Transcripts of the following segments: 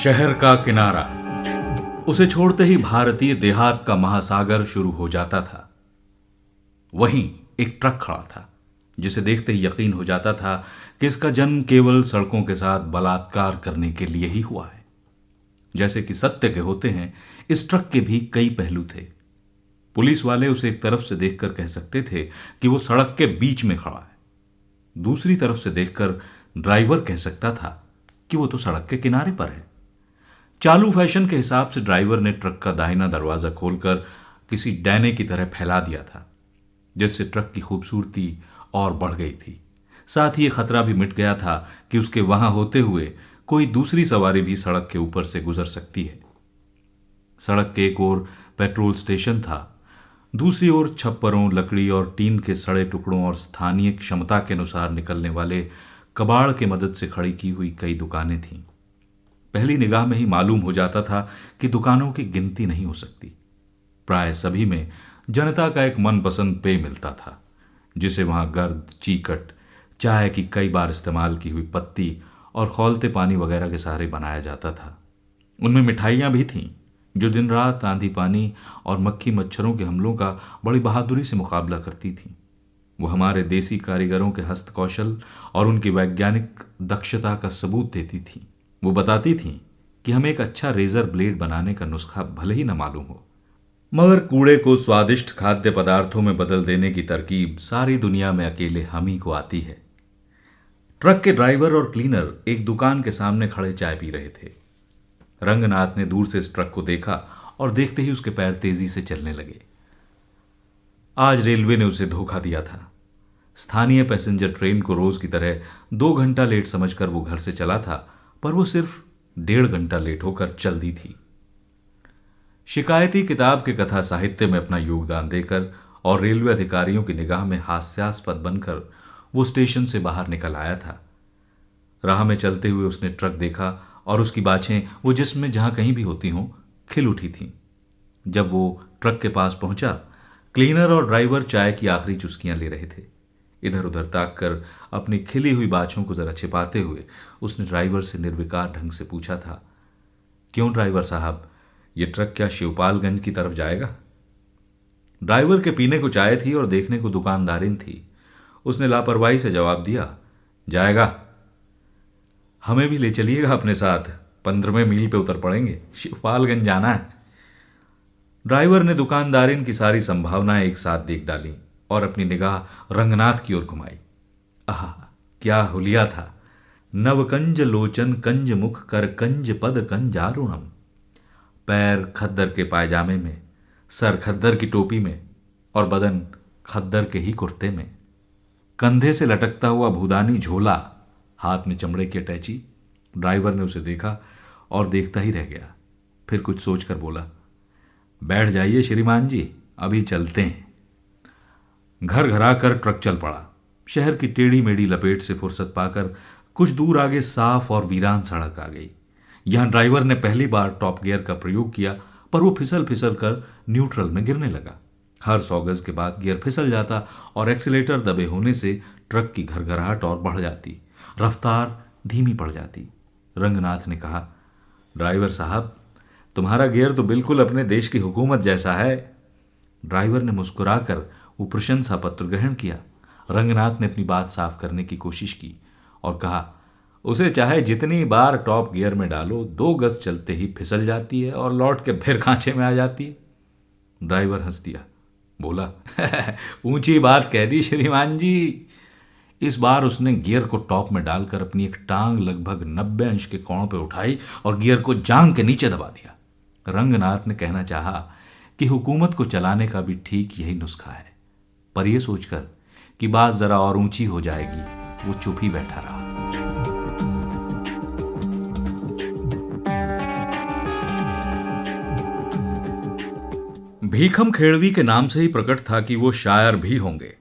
शहर का किनारा, उसे छोड़ते ही भारतीय देहात का महासागर शुरू हो जाता था। वहीं एक ट्रक खड़ा था जिसे देखते ही यकीन हो जाता था कि इसका जन्म केवल सड़कों के साथ बलात्कार करने के लिए ही हुआ है। जैसे कि सत्य के होते हैं, इस ट्रक के भी कई पहलू थे। पुलिस वाले उसे एक तरफ से देखकर कह सकते थे कि वो सड़क के बीच में खड़ा है। दूसरी तरफ से देखकर ड्राइवर कह सकता था कि वो तो सड़क के किनारे पर है। चालू फैशन के हिसाब से ड्राइवर ने ट्रक का दाहिना दरवाजा खोलकर किसी डैने की तरह फैला दिया था, जिससे ट्रक की खूबसूरती और बढ़ गई थी। साथ ही यह खतरा भी मिट गया था कि उसके वहां होते हुए कोई दूसरी सवारी भी सड़क के ऊपर से गुजर सकती है। सड़क के एक ओर पेट्रोल स्टेशन था, दूसरी ओर छप्परों, लकड़ी और टीन के सड़े टुकड़ों और स्थानीय क्षमता के अनुसार निकलने वाले कबाड़ की मदद से खड़ी की हुई कई दुकानें थीं। पहली निगाह में ही मालूम हो जाता था कि दुकानों की गिनती नहीं हो सकती। प्राय सभी में जनता का एक मनपसंद पेय मिलता था, जिसे वहां गर्द, चीकट, चाय की कई बार इस्तेमाल की हुई पत्ती और खौलते पानी वगैरह के सहारे बनाया जाता था। उनमें मिठाइयां भी थीं जो दिन रात आंधी पानी और मक्खी मच्छरों के हमलों का बड़ी बहादुरी से मुकाबला करती थीं। वो हमारे देसी कारीगरों के हस्तकौशल और उनकी वैज्ञानिक दक्षता का सबूत देती थीं। वो बताती थीं कि हमें एक अच्छा रेजर ब्लेड बनाने का नुस्खा भले ही न मालूम हो, मगर कूड़े को स्वादिष्ट खाद्य पदार्थों में बदल देने की तरकीब सारी दुनिया में अकेले हम ही को आती है। ट्रक के ड्राइवर और क्लीनर एक दुकान के सामने खड़े चाय पी रहे थे। रंगनाथ ने दूर से इस ट्रक को देखा और देखते ही उसके पैर तेजी से चलने लगे। आज रेलवे ने उसे धोखा दिया था। स्थानीय पैसेंजर ट्रेन को रोज की तरह 2 घंटा लेट समझकर वो घर से चला था, पर वो सिर्फ 1.5 घंटा लेट होकर चल दी थी। शिकायती किताब के कथा साहित्य में अपना योगदान देकर और रेलवे अधिकारियों की निगाह में हास्यास्पद बनकर वो स्टेशन से बाहर निकल आया था। राह में चलते हुए उसने ट्रक देखा और उसकी बाछें वो जिसमें जहां कहीं भी होती हों खिल उठी थीं। जब वो ट्रक के पास पहुंचा, क्लीनर और ड्राइवर चाय की आखिरी चुस्कियां ले रहे थे। इधर उधर ताक कर अपनी खिली हुई बाछों को जरा छिपाते हुए उसने ड्राइवर से निर्विकार ढंग से पूछा था, क्यों ड्राइवर साहब, ये ट्रक क्या शिवपालगंज की तरफ जाएगा? ड्राइवर के पीने को चाय थी और देखने को दुकानदारिन थी। उसने लापरवाही से जवाब दिया, जाएगा। हमें भी ले चलिएगा अपने साथ, 15वें मील पे उतर पड़ेंगे, शिवपालगंज जाना है। ड्राइवर ने दुकानदारिन की सारी संभावनाएं एक साथ देख डाली और अपनी निगाह रंगनाथ की ओर घुमाई। आह, क्या हुलिया था! नवकंज लोचन कंज मुख कर कंज पद कंजारुणम। पैर खद्दर के पायजामे में, सर खद्दर की टोपी में और बदन खद्दर के ही कुर्ते में। कंधे से लटकता हुआ भूदानी झोला, हाथ में चमड़े की अटैची। ड्राइवर ने उसे देखा और देखता ही रह गया। फिर कुछ सोचकर बोला, बैठ जाइए श्रीमान जी, अभी चलते हैं। घर घरा कर ट्रक चल पड़ा। शहर की टेढ़ी मेढ़ी लपेट से फुर्सत पाकर कुछ दूर आगे साफ और वीरान सड़क आ गई। यहां ड्राइवर ने पहली बार टॉप गियर का प्रयोग किया, पर वो फिसल फिसल कर न्यूट्रल में गिरने लगा। हर 100 गज के बाद गियर फिसल जाता और एक्सीलेटर दबे होने से ट्रक की घरघराहट और बढ़ जाती, रफ्तार धीमी पड़ जाती। रंगनाथ ने कहा, ड्राइवर साहब, तुम्हारा गियर तो बिल्कुल अपने देश की हुकूमत जैसा है। ड्राइवर ने मुस्कुराकर वो प्रशंसा पत्र ग्रहण किया। रंगनाथ ने अपनी बात साफ करने की कोशिश की और कहा, उसे चाहे जितनी बार टॉप गियर में डालो, 2 गज चलते ही फिसल जाती है और लौट के फिर खांचे में आ जाती है। ड्राइवर हंस दिया, बोला, ऊंची बात कह दी श्रीमान जी। इस बार उसने गियर को टॉप में डालकर अपनी एक टांग लगभग 90 अंश के कोण पर उठाई और गियर को जांग के नीचे दबा दिया। रंगनाथ ने कहना चाहा कि हुकूमत को चलाने का भी ठीक यही नुस्खा है, पर यह सोचकर कि बात जरा और ऊंची हो जाएगी, वो चुप ही बैठा रहा। भीखम खेड़वी के नाम से ही प्रकट था कि वो शायर भी होंगे।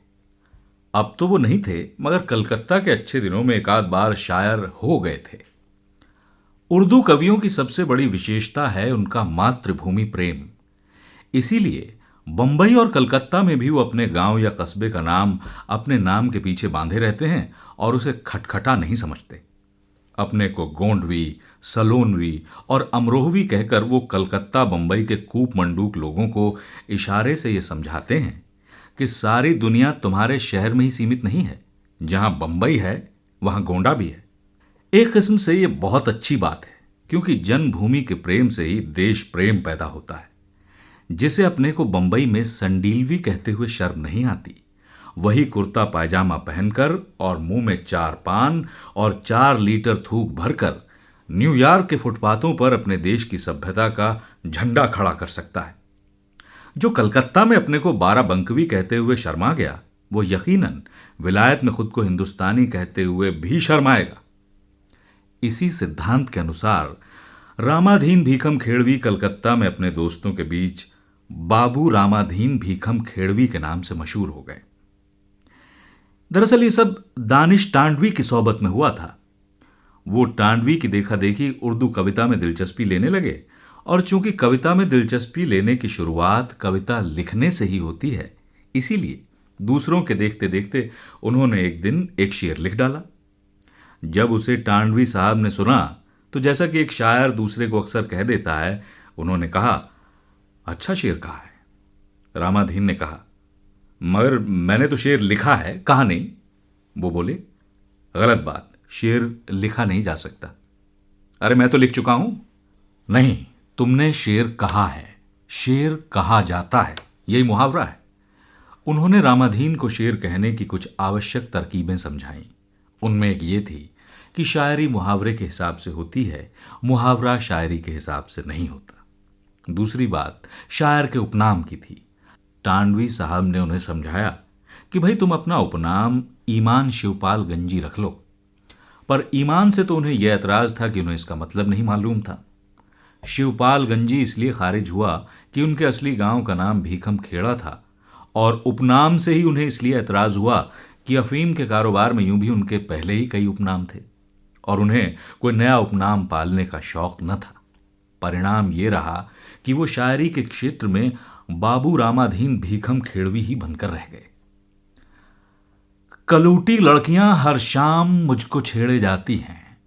अब तो वो नहीं थे, मगर कलकत्ता के अच्छे दिनों में एक आध बार शायर हो गए थे। उर्दू कवियों की सबसे बड़ी विशेषता है उनका मातृभूमि प्रेम। इसीलिए बंबई और कलकत्ता में भी वो अपने गांव या कस्बे का नाम अपने नाम के पीछे बांधे रहते हैं और उसे खटखटा नहीं समझते। अपने को गोंडवी, सलोनवी और अमरोहवी कहकर वो कलकत्ता बंबई के कूप मंडूक लोगों को इशारे से ये समझाते हैं कि सारी दुनिया तुम्हारे शहर में ही सीमित नहीं है। जहां बंबई है वहां गोंडा भी है। एक किस्म से ये बहुत अच्छी बात है, क्योंकि जन्मभूमि के प्रेम से ही देश प्रेम पैदा होता है। जिसे अपने को बंबई में संडीलवी कहते हुए शर्म नहीं आती, वही कुर्ता पायजामा पहनकर और मुंह में 4 पान और 4 लीटर थूक भरकर न्यूयॉर्क के फुटपाथों पर अपने देश की सभ्यता का झंडा खड़ा कर सकता है। जो कलकत्ता में अपने को 12 बंकवी कहते हुए शर्मा गया, वो यकीनन विलायत में खुद को हिंदुस्तानी कहते हुए भी शर्माएगा। इसी सिद्धांत के अनुसार रामाधीन भीखम खेड़वी कलकत्ता में अपने दोस्तों के बीच बाबू रामाधीन भीखम खेड़वी के नाम से मशहूर हो गए। दरअसल ये सब दानिश टांडवी की सोहबत में हुआ था। वो टांडवी की देखा देखी उर्दू कविता में दिलचस्पी लेने लगे, और चूंकि कविता में दिलचस्पी लेने की शुरुआत कविता लिखने से ही होती है, इसीलिए दूसरों के देखते देखते उन्होंने एक दिन एक शेर लिख डाला। जब उसे टांडवी साहब ने सुना तो जैसा कि एक शायर दूसरे को अक्सर कह देता है, उन्होंने कहा, अच्छा शेर कहा है। रामाधीन ने कहा, मगर मैंने तो शेर लिखा है, कहा नहीं। वो बोले, गलत बात, शेर लिखा नहीं जा सकता। अरे मैं तो लिख चुका हूं। नहीं, तुमने शेर कहा है, शेर कहा जाता है, यही मुहावरा है। उन्होंने रामाधीन को शेर कहने की कुछ आवश्यक तरकीबें समझाई। उनमें एक ये थी कि शायरी मुहावरे के हिसाब से होती है, मुहावरा शायरी के हिसाब से नहीं होता। दूसरी बात शायर के उपनाम की थी। टांडवी साहब ने उन्हें समझाया कि भाई तुम अपना उपनाम ईमान शिवपाल गंजी रख लो। पर ईमान से तो उन्हें यह ऐतराज था कि उन्हें इसका मतलब नहीं मालूम था। शिवपाल गंजी इसलिए खारिज हुआ कि उनके असली गांव का नाम भीखम खेड़ा था, और उपनाम से ही उन्हें इसलिए ऐतराज हुआ कि अफीम के कारोबार में यूं भी उनके पहले ही कई उपनाम थे और उन्हें कोई नया उपनाम पालने का शौक न था। परिणाम यह रहा कि वो शायरी के क्षेत्र में बाबू रामाधीन भीखम खेड़वी ही बनकर रह गए। कलूटी लड़कियां हर शाम मुझको छेड़े जाती हैं,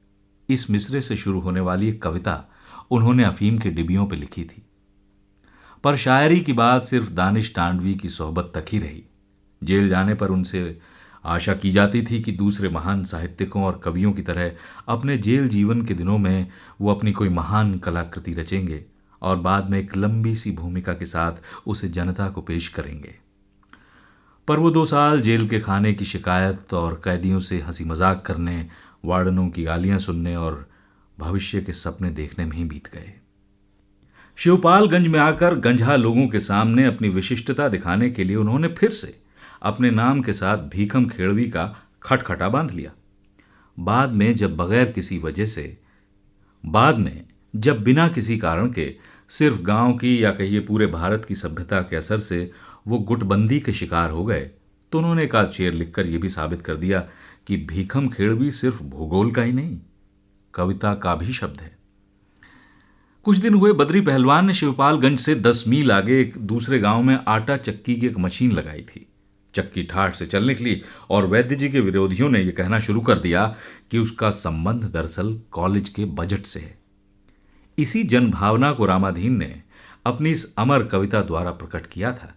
इस मिसरे से शुरू होने वाली एक कविता उन्होंने अफीम के डिबियों पर लिखी थी। पर शायरी की बात सिर्फ दानिश टांडवी की सोहबत तक ही रही। जेल जाने पर उनसे आशा की जाती थी कि दूसरे महान साहित्यिकों और कवियों की तरह अपने जेल जीवन के दिनों में वो अपनी कोई महान कलाकृति रचेंगे और बाद में एक लंबी सी भूमिका के साथ उसे जनता को पेश करेंगे। पर वो 2 साल जेल के खाने की शिकायत और कैदियों से हंसी मजाक करने, वार्डनों की गालियां सुनने और भविष्य के सपने देखने में ही बीत गए। शिवपालगंज में आकर गंजहा लोगों के सामने अपनी विशिष्टता दिखाने के लिए उन्होंने फिर से अपने नाम के साथ भीखम खेड़वी का खटखटा बांध लिया। बाद में जब बिना किसी कारण के सिर्फ गांव की या कहिए पूरे भारत की सभ्यता के असर से वो गुटबंदी के शिकार हो गए, तो उन्होंने एक आध शेर लिखकर यह भी साबित कर दिया कि भीखम खेड़वी सिर्फ भूगोल का ही नहीं, कविता का भी शब्द है। कुछ दिन हुए बद्री पहलवान ने शिवपालगंज से 10 मील आगे एक दूसरे गांव में आटा चक्की की एक मशीन लगाई थी। चक्की ठाठ से चलने निकली और वैद्य जी के विरोधियों ने यह कहना शुरू कर दिया कि उसका संबंध दरअसल कॉलेज के बजट से है। इसी जनभावना को रामाधीन ने अपनी इस अमर कविता द्वारा प्रकट किया था।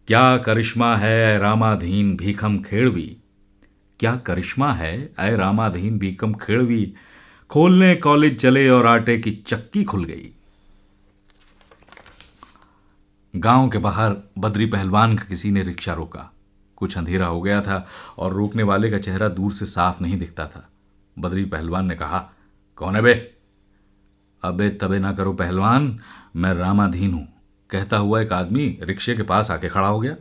क्या करिश्मा है रामाधीन भीखम खेड़वी, क्या करिश्मा है ऐ रामाधीन भीखम खेड़वी, खोलने कॉलेज चले और आटे की चक्की खुल गई। गांव के बाहर बद्री पहलवान का किसी ने रिक्शा रोका। कुछ अंधेरा हो गया था और रोकने वाले का चेहरा दूर से साफ नहीं दिखता था। बद्री पहलवान ने कहा, कौन है बे? अबे तबे ना करो पहलवान, मैं रामाधीन हूं, कहता हुआ एक आदमी रिक्शे के पास आके खड़ा हो गया।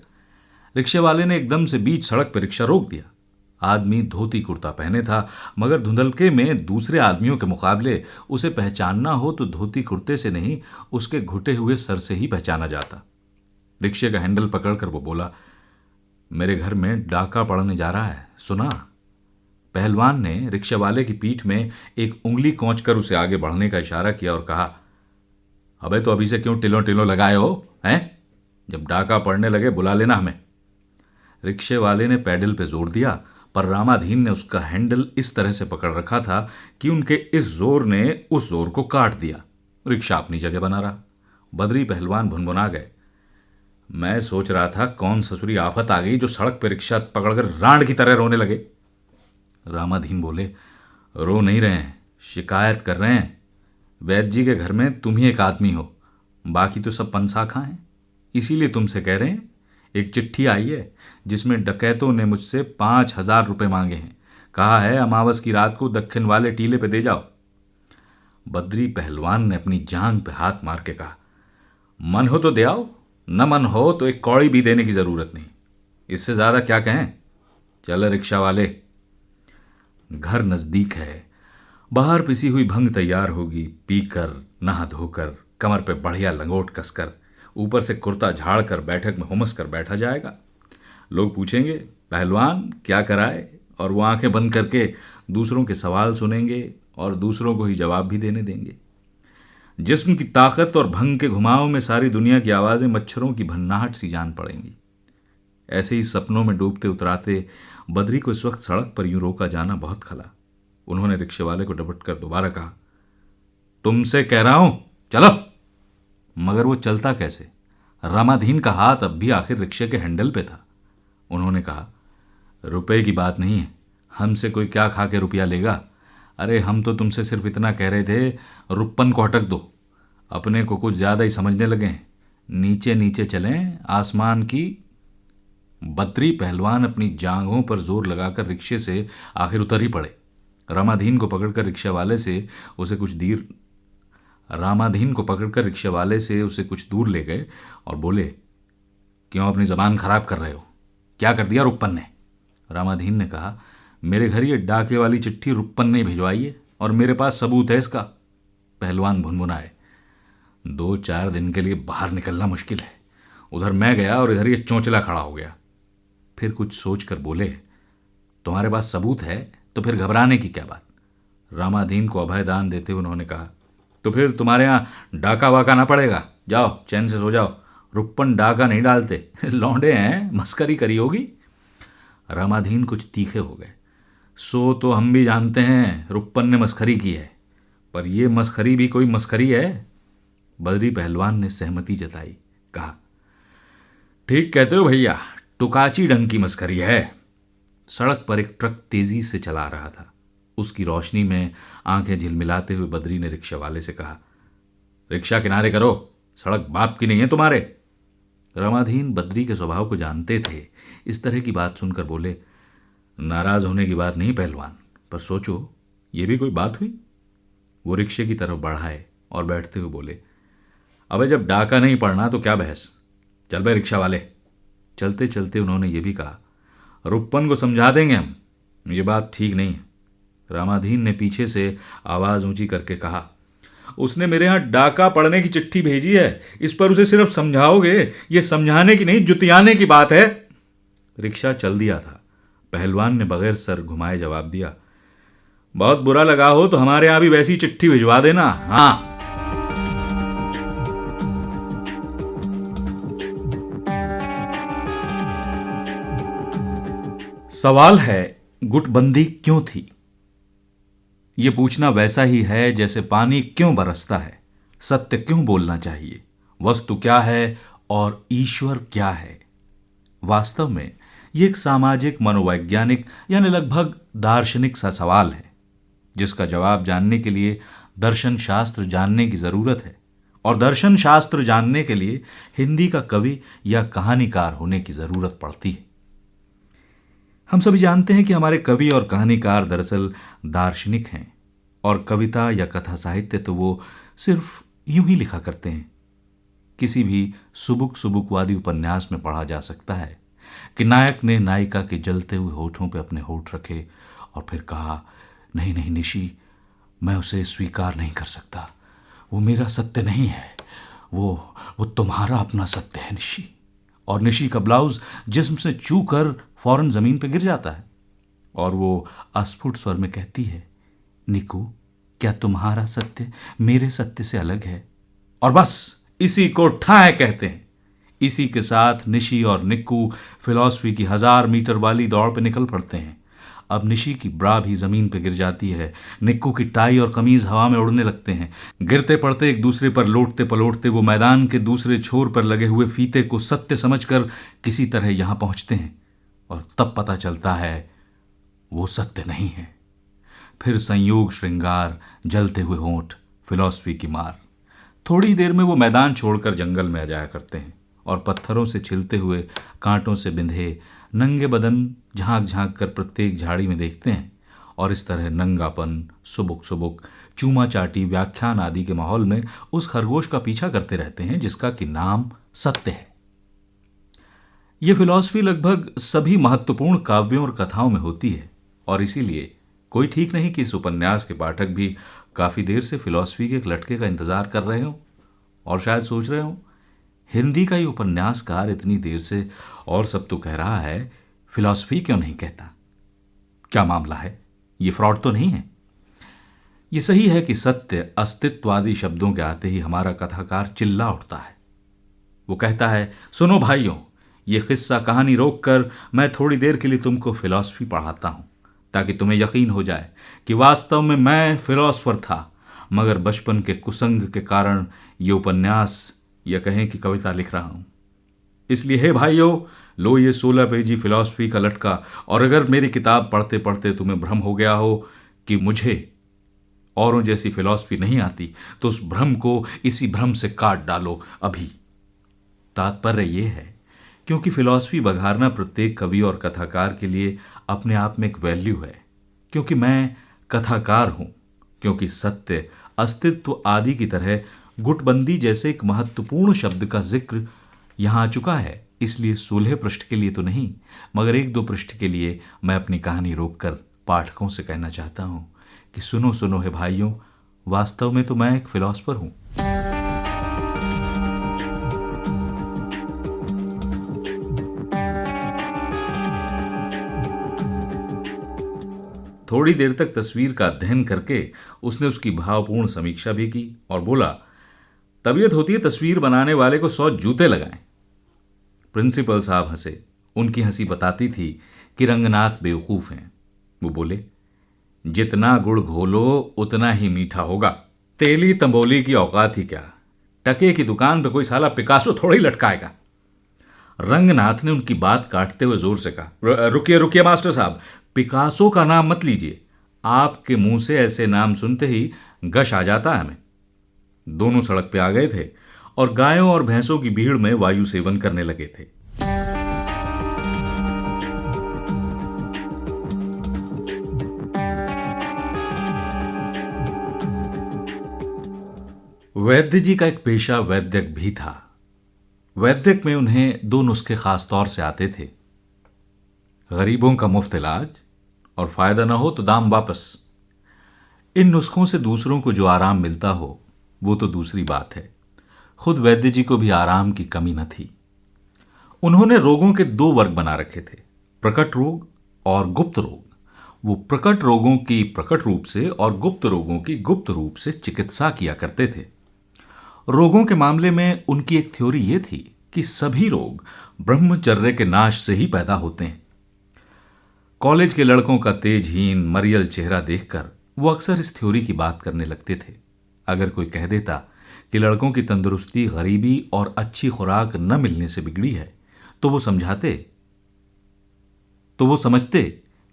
रिक्शे वाले ने एकदम से बीच सड़क पर रिक्शा रोक दिया। आदमी धोती कुर्ता पहने था, मगर धुंधलके में दूसरे आदमियों के मुकाबले उसे पहचानना हो तो धोती कुर्ते से नहीं, उसके घुटे हुए सर से ही पहचाना जाता। रिक्शे का हैंडल पकड़कर वो बोला, मेरे घर में डाका पड़ने जा रहा है, सुना? पहलवान ने रिक्शे वाले की पीठ में एक उंगली कोंच कर उसे आगे बढ़ने का इशारा किया और कहा, अबे तो अभी से क्यों टिलो टिलो लगाए हो हैं? जब डाका पड़ने लगे बुला लेना हमें। रिक्शे वाले ने पैडल पे जोर दिया, पर रामाधीन ने उसका हैंडल इस तरह से पकड़ रखा था कि उनके इस जोर ने उस जोर को काट दिया। रिक्शा अपनी जगह बना रहा। बद्री पहलवान भुनभुना गए, मैं सोच रहा था कौन ससुरी आफत आ गई जो सड़क पर रिक्शा पकड़कर रांड की तरह रोने लगे। रामाधीन बोले, रो नहीं रहे हैं, शिकायत कर रहे हैं। वैद्य जी के घर में तुम ही एक आदमी हो, बाकी तो सब पंसाखा हैं। इसीलिए तुमसे कह रहे हैं। एक चिट्ठी आई है जिसमें डकैतों ने मुझसे 5,000 रुपये मांगे हैं। कहा है अमावस की रात को दक्षिण वाले टीले पे दे जाओ। बद्री पहलवान ने अपनी जांघ पे हाथ मार के कहा, मन हो तो दे आओ, न मन हो तो एक कौड़ी भी देने की जरूरत नहीं। इससे ज्यादा क्या कहें। चल रिक्शा वाले। घर नजदीक है, बाहर पिसी हुई भंग तैयार होगी। पीकर नहा धोकर कमर पे बढ़िया लंगोट कसकर ऊपर से कुर्ता झाड़ कर बैठक में हुमस कर बैठा जाएगा। लोग पूछेंगे पहलवान क्या कराए, और वो आंखें बंद करके दूसरों के सवाल सुनेंगे और दूसरों को ही जवाब भी देने देंगे। जिस्म की ताकत और भंग के घुमाव में सारी दुनिया की आवाज़ें मच्छरों की भन्नाहट सी जान पड़ेंगी। ऐसे ही सपनों में डूबते उतराते बद्री को इस वक्त सड़क पर यूं रोका जाना बहुत खला। उन्होंने रिक्शे वाले को डपट कर दोबारा कहा, तुमसे कह रहा हूं चलो। मगर वो चलता कैसे। रामाधीन का हाथ अब भी आखिर रिक्शे के हैंडल पे था। उन्होंने कहा, रुपए की बात नहीं है, हमसे कोई क्या खा के रुपया लेगा। अरे हम तो तुमसे सिर्फ इतना कह रहे थे, रुप्पन को हटक दो। अपने को कुछ ज्यादा ही समझने लगे हैं। नीचे नीचे चलें आसमान की। बद्री पहलवान अपनी जांघों पर जोर लगाकर रिक्शे से आखिर उतर ही पड़े। रामाधीन को पकड़कर रिक्शा वाले से उसे कुछ दूर ले गए और बोले, क्यों अपनी जबान खराब कर रहे हो, क्या कर दिया रुप्पन ने। रामाधीन ने कहा, मेरे घर ये डाके वाली चिट्ठी रुप्पन ने भिजवाई है और मेरे पास सबूत है इसका। पहलवान भुनभुनाए, 2-4 दिन के लिए बाहर निकलना मुश्किल है। उधर मैं गया और इधर ये चौंचला खड़ा हो गया। फिर कुछ सोचकर बोले, तुम्हारे पास सबूत है तो फिर घबराने की क्या बात। रामाधीन को अभयदान देते हुए उन्होंने कहा, तो फिर तुम्हारे यहाँ डाका वाका ना पड़ेगा। जाओ चैन से सो जाओ। रुप्पन डाका नहीं डालते, लौंडे हैं, मस्करी करी होगी। रामाधीन कुछ तीखे हो गए। सो तो हम भी जानते हैं रुप्पन ने मस्खरी की है, पर यह मस्खरी भी कोई मस्खरी है। बद्री पहलवान ने सहमति जताई। कहा, ठीक कहते हो भैया, टुकाची ढंग की मस्खरी है। सड़क पर एक ट्रक तेजी से चला रहा था। उसकी रोशनी में आंखें झिलमिलाते हुए बद्री ने रिक्शा वाले से कहा, रिक्शा किनारे करो, सड़क बाप की नहीं है तुम्हारे। रामाधीन बद्री के स्वभाव को जानते थे। इस तरह की बात सुनकर बोले, नाराज होने की बात नहीं पहलवान, पर सोचो ये भी कोई बात हुई। वो रिक्शे की तरफ बढ़ाए और बैठते हुए बोले, अबे जब डाका नहीं पड़ना तो क्या बहस। चल बे रिक्शा वाले। चलते चलते उन्होंने ये भी कहा, रुप्पन को समझा देंगे हम, ये बात ठीक नहीं है। रामाधीन ने पीछे से आवाज ऊंची करके कहा, उसने मेरे यहां डाका पड़ने की चिट्ठी भेजी है, इस पर उसे सिर्फ समझाओगे। ये समझाने की नहीं, जुतियाने की बात है। रिक्शा चल दिया था। पहलवान ने बगैर सर घुमाए जवाब दिया, बहुत बुरा लगा हो तो हमारे यहां भी वैसी चिट्ठी भिजवा देना। हाँ। सवाल है, गुटबंदी क्यों थी। यह पूछना वैसा ही है जैसे पानी क्यों बरसता है, सत्य क्यों बोलना चाहिए, वस्तु क्या है और ईश्वर क्या है। वास्तव में यह एक सामाजिक मनोवैज्ञानिक यानी लगभग दार्शनिक सा सवाल है, जिसका जवाब जानने के लिए दर्शन शास्त्र जानने की जरूरत है, और दर्शन शास्त्र जानने के लिए हिंदी का कवि या कहानीकार होने की जरूरत पड़ती है। हम सभी जानते हैं कि हमारे कवि और कहानीकार दरअसल दार्शनिक हैं, और कविता या कथा साहित्य तो वो सिर्फ यूं ही लिखा करते हैं। किसी भी सुबुकवादी उपन्यास में पढ़ा जा सकता है कि नायक ने नायिका के जलते हुए होठों पे अपने होठ रखे और फिर कहा, नहीं नहीं निशी, मैं उसे स्वीकार नहीं कर सकता, वो मेरा सत्य नहीं है, वो तुम्हारा अपना सत्य है निशी। और निशी का ब्लाउज जिस्म से चू कर फौरन जमीन पर गिर जाता है और वो अस्फुट स्वर में कहती है, निकू, क्या तुम्हारा सत्य मेरे सत्य से अलग है। और बस इसी को ठाए कहते हैं। इसी के साथ निशी और निक्कू फिलॉसफी की 1000 मीटर वाली दौड़ पर निकल पड़ते हैं। अब निशी की ब्रा भी जमीन पर गिर जाती है। निक्कू की टाई और कमीज हवा में उड़ने लगते हैं। गिरते पड़ते एक दूसरे पर लोटते पलोटते वो मैदान के दूसरे छोर पर लगे हुए फीते को सत्य समझकर किसी तरह यहां पहुंचते हैं, और तब पता चलता है वो सत्य नहीं है। फिर संयोग श्रृंगार, जलते हुए होंठ, फिलॉसफी की मार। थोड़ी देर में वो मैदान छोड़कर जंगल में आ जाया करते हैं और पत्थरों से छिलते हुए, कांटों से बिंधे नंगे बदन झांक झांक कर प्रत्येक झाड़ी में देखते हैं, और इस तरह नंगापन, सुबुक सुबुक, चूमा चाटी, व्याख्यान आदि के माहौल में उस खरगोश का पीछा करते रहते हैं जिसका कि नाम सत्य है। यह फिलॉसफी लगभग सभी महत्वपूर्ण काव्यों और कथाओं में होती है, और इसीलिए कोई ठीक नहीं कि इस उपन्यास के पाठक भी काफी देर से फिलॉसफी के एक लटके का इंतजार कर रहे हो और शायद सोच रहे हो, हिंदी का ये उपन्यासकार इतनी देर से और सब तो कह रहा है, फिलॉसफी क्यों नहीं कहता? क्या मामला है? ये फ्रॉड तो नहीं है? ये सही है कि सत्य, अस्तित्वादी शब्दों के आते ही हमारा कथाकार चिल्ला उठता है। वो कहता है, सुनो भाइयों, ये किस्सा कहानी रोककर मैं थोड़ी देर के लिए तुमको फिलॉसफी पढ़ाता हूं, ताकि तुम्हें यकीन हो जाए कि वास्तव में मैं फिलॉसफर था, मगर बचपन के कुसंग के कारण ये उपन्यास या कहें कि कविता लिख रहा हूं। इसलिए हे भाइयों, लो ये 16 पेजी फिलॉसफी का लटका, और अगर मेरी किताब पढ़ते पढ़ते तुम्हें भ्रम हो गया हो कि मुझे औरों जैसी फिलॉसफी नहीं आती, तो उस भ्रम को इसी भ्रम से काट डालो अभी। तात्पर्य यह है, क्योंकि फिलॉसफी बघारना प्रत्येक कवि और कथाकार के लिए अपने आप में एक वैल्यू है, क्योंकि मैं कथाकार हूं, क्योंकि सत्य, अस्तित्व आदि की तरह गुटबंदी जैसे एक महत्वपूर्ण शब्द का जिक्र यहां आ चुका है। इसलिए 16 पृष्ठ के लिए तो नहीं, मगर 1-2 पृष्ठ के लिए मैं अपनी कहानी रोककर पाठकों से कहना चाहता हूं कि सुनो सुनो है भाइयों, वास्तव में तो मैं एक फिलॉसफर हूं। थोड़ी देर तक तस्वीर का अध्ययन करके उसने उसकी भावपूर्ण समीक्षा भी की और बोला, तबीयत होती है तस्वीर बनाने वाले को 100 जूते लगाएं। प्रिंसिपल साहब हंसे। उनकी हंसी बताती थी कि रंगनाथ बेवकूफ हैं। वो बोले, जितना गुड़ घोलो उतना ही मीठा होगा। तेली तंबोली की औकात ही क्या, टके की दुकान पे कोई साला पिकासो थोड़ा ही लटकाएगा। रंगनाथ ने उनकी बात काटते हुए जोर से कहा, रुकिए रुकिए मास्टर साहब, पिकासो का नाम मत लीजिए। आपके मुंह से ऐसे नाम सुनते ही गश आ जाता है हमें। दोनों सड़क पे आ गए थे और गायों और भैंसों की भीड़ में वायु सेवन करने लगे थे। वैद्य जी का एक पेशा वैद्यक भी था। वैद्यक में उन्हें 2 नुस्खे खास तौर से आते थे, गरीबों का मुफ्त इलाज और फायदा ना हो तो दाम वापस। इन नुस्खों से दूसरों को जो आराम मिलता हो वो तो दूसरी बात है। खुद वैद्य जी को भी आराम की कमी न थी। उन्होंने रोगों के 2 वर्ग बना रखे थे, प्रकट रोग और गुप्त रोग। वो प्रकट रोगों की प्रकट रूप से और गुप्त रोगों की गुप्त रूप से चिकित्सा किया करते थे। रोगों के मामले में उनकी एक थ्योरी यह थी कि सभी रोग ब्रह्मचर्य के नाश से ही पैदा होते हैं। कॉलेज के लड़कों का तेजहीन मरियल चेहरा देखकर वो अक्सर इस थ्योरी की बात करने लगते थे। अगर कोई कह देता कि लड़कों की तंदुरुस्ती गरीबी और अच्छी खुराक न मिलने से बिगड़ी है, तो वो समझते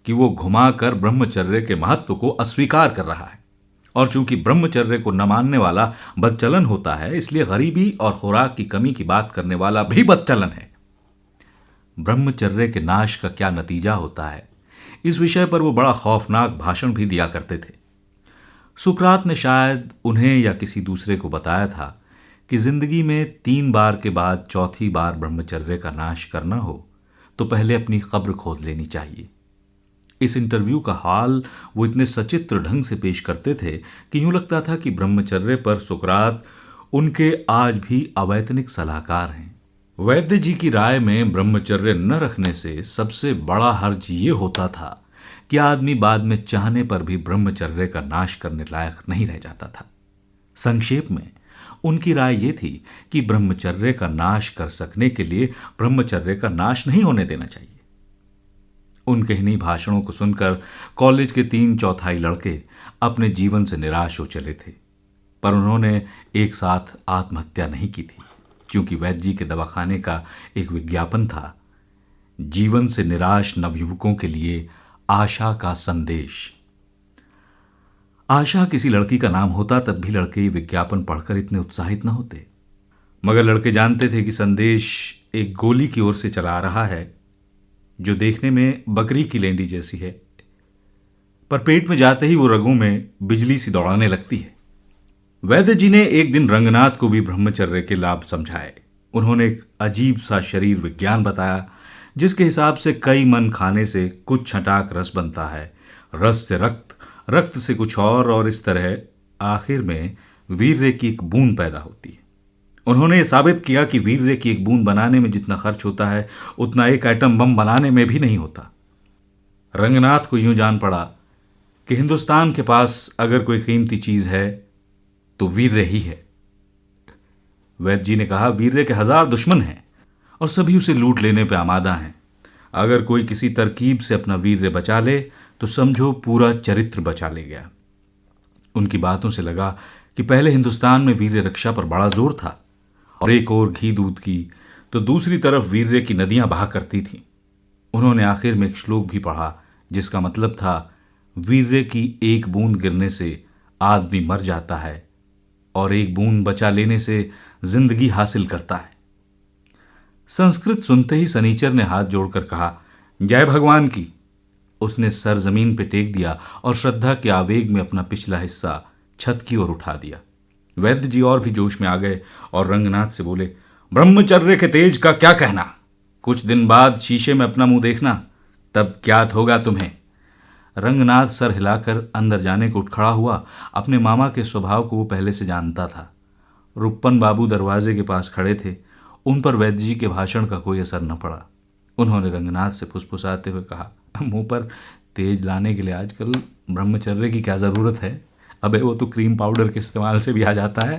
कि वो घुमाकर ब्रह्मचर्य के महत्व को अस्वीकार कर रहा है, और चूंकि ब्रह्मचर्य को न मानने वाला बदचलन होता है, इसलिए गरीबी और खुराक की कमी की बात करने वाला भी बदचलन है। ब्रह्मचर्य के नाश का क्या नतीजा होता है, इस विषय पर वो बड़ा खौफनाक भाषण भी दिया करते थे। सुकरात ने शायद उन्हें या किसी दूसरे को बताया था कि जिंदगी में 3 बार के बाद चौथी बार ब्रह्मचर्य का नाश करना हो तो पहले अपनी कब्र खोद लेनी चाहिए। इस इंटरव्यू का हाल वो इतने सचित्र ढंग से पेश करते थे कि यूं लगता था कि ब्रह्मचर्य पर सुकरात उनके आज भी अवैतनिक सलाहकार हैं। वैद्य जी की राय में ब्रह्मचर्य न रखने से सबसे बड़ा हर्ज ये होता था कि आदमी बाद में चाहने पर भी ब्रह्मचर्य का नाश करने लायक नहीं रह जाता था। संक्षेप में उनकी राय यह थी कि ब्रह्मचर्य का नाश कर सकने के लिए ब्रह्मचर्य का नाश नहीं होने देना चाहिए। उनके इन्हीं भाषणों को सुनकर कॉलेज के 3/4 लड़के अपने जीवन से निराश हो चले थे, पर उन्होंने एक साथ आत्महत्या नहीं की थी, क्योंकि वैद्य जी के दवाखाने का एक विज्ञापन था, जीवन से निराश नवयुवकों के लिए आशा का संदेश। आशा किसी लड़की का नाम होता तब भी लड़के विज्ञापन पढ़कर इतने उत्साहित न होते, मगर लड़के जानते थे कि संदेश एक गोली की ओर से चला रहा है, जो देखने में बकरी की लेंडी जैसी है, पर पेट में जाते ही वो रगों में बिजली सी दौड़ाने लगती है। वैद्य जी ने एक दिन रंगनाथ को भी ब्रह्मचर्य के लाभ समझाए। उन्होंने एक अजीब सा शरीर विज्ञान बताया, जिसके हिसाब से कई मन खाने से कुछ छटाक रस बनता है, रस से रक्त, रक्त से कुछ और इस तरह आखिर में वीर्य की एक बूंद पैदा होती है। उन्होंने साबित किया कि वीर्य की एक बूंद बनाने में जितना खर्च होता है उतना एक एटम बम बनाने में भी नहीं होता। रंगनाथ को यूं जान पड़ा कि हिंदुस्तान के पास अगर कोई कीमती चीज है तो वीर्य ही है। वैद्य जी ने कहा, वीर्य के 1000 दुश्मन हैं और सभी उसे लूट लेने पर आमादा हैं। अगर कोई किसी तरकीब से अपना वीर्य बचा ले तो समझो पूरा चरित्र बचा ले गया। उनकी बातों से लगा कि पहले हिंदुस्तान में वीर्य रक्षा पर बड़ा जोर था, और एक ओर घी दूध की तो दूसरी तरफ वीर्य की नदियां बहा करती थीं। उन्होंने आखिर में एक श्लोक भी पढ़ा, जिसका मतलब था, वीर्य की एक बूंद गिरने से आदमी मर जाता है और एक बूंद बचा लेने से जिंदगी हासिल करता है। संस्कृत सुनते ही सनीचर ने हाथ जोड़कर कहा, जय भगवान की। उसने सर जमीन पे टेक दिया और श्रद्धा के आवेग में अपना पिछला हिस्सा छत की ओर उठा दिया। वैद्य जी और भी जोश में आ गए और रंगनाथ से बोले, ब्रह्मचर्य के तेज का क्या कहना? कुछ दिन बाद शीशे में अपना मुंह देखना, तब ज्ञात होगा तुम्हें। रंगनाथ सर हिलाकर अंदर जाने को उठ खड़ा हुआ। अपने मामा के स्वभाव को वो पहले से जानता था। रुप्पन बाबू दरवाजे के पास खड़े थे। उन पर वैद्य जी के भाषण का कोई असर न पड़ा। उन्होंने रंगनाथ से फुसफुसाते हुए कहा, मुंह पर तेज लाने के लिए आजकल ब्रह्मचर्य की क्या ज़रूरत है? अबे वो तो क्रीम पाउडर के इस्तेमाल से भी आ जाता है।